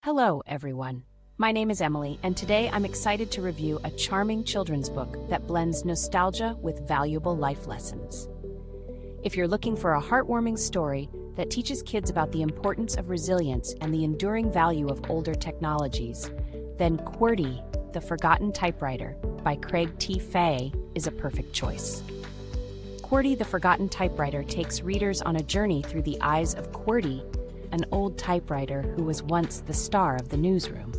Hello, everyone. My name is Emily, and today I'm excited to review a charming children's book that blends nostalgia with valuable life lessons. If you're looking for a heartwarming story that teaches kids about the importance of resilience and the enduring value of older technologies, then Qwerty, The Forgotten Typewriter by Craig T. Feigh is a perfect choice. Qwerty, The Forgotten Typewriter takes readers on a journey through the eyes of Qwerty, an old typewriter who was once the star of the newsroom.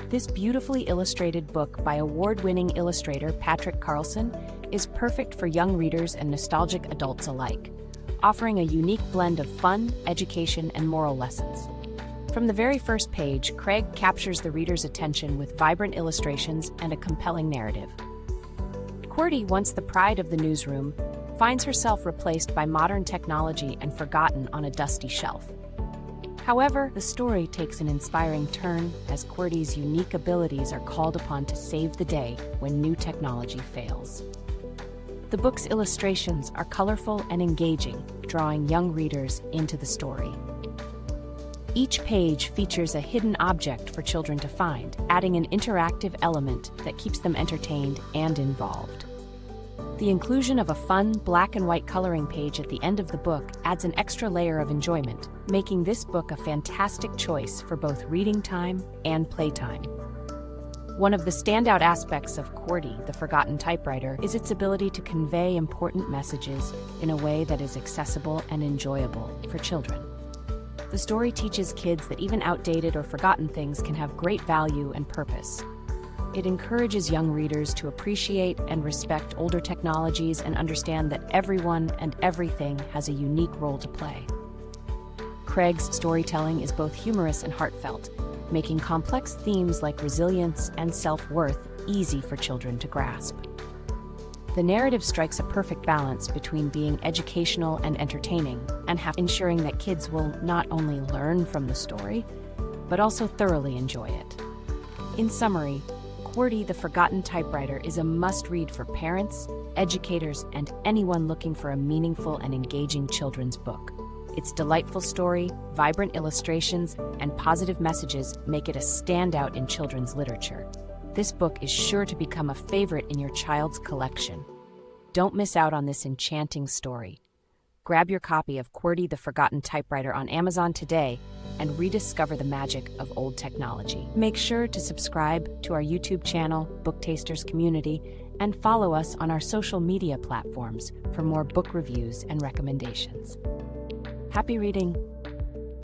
This beautifully illustrated book by award-winning illustrator Patrick Carlson is perfect for young readers and nostalgic adults alike, offering a unique blend of fun, education, and moral lessons. From the very first page, Craig captures the reader's attention with vibrant illustrations and a compelling narrative. Qwerty, once the pride of the newsroom, finds herself replaced by modern technology and forgotten on a dusty shelf. However, the story takes an inspiring turn as Qwerty's unique abilities are called upon to save the day when new technology fails. The book's illustrations are colorful and engaging, drawing young readers into the story. Each page features a hidden object for children to find, adding an interactive element that keeps them entertained and involved. The inclusion of a fun black and white coloring page at the end of the book adds an extra layer of enjoyment, making this book a fantastic choice for both reading time and playtime. One of the standout aspects of Qwerty, The Forgotten Typewriter, is its ability to convey important messages in a way that is accessible and enjoyable for children. The story teaches kids that even outdated or forgotten things can have great value and purpose. It encourages young readers to appreciate and respect older technologies and understand that everyone and everything has a unique role to play. Craig's storytelling is both humorous and heartfelt, making complex themes like resilience and self-worth easy for children to grasp. The narrative strikes a perfect balance between being educational and entertaining, and ensuring that kids will not only learn from the story, but also thoroughly enjoy it. In summary, Qwerty, The Forgotten Typewriter is a must-read for parents, educators, and anyone looking for a meaningful and engaging children's book. Its delightful story, vibrant illustrations, and positive messages make it a standout in children's literature. This book is sure to become a favorite in your child's collection. Don't miss out on this enchanting story. Grab your copy of Qwerty, The Forgotten Typewriter on Amazon today and rediscover the magic of old technology. Make sure to subscribe to our YouTube channel, Booktasters Community, and follow us on our social media platforms for more book reviews and recommendations. Happy reading!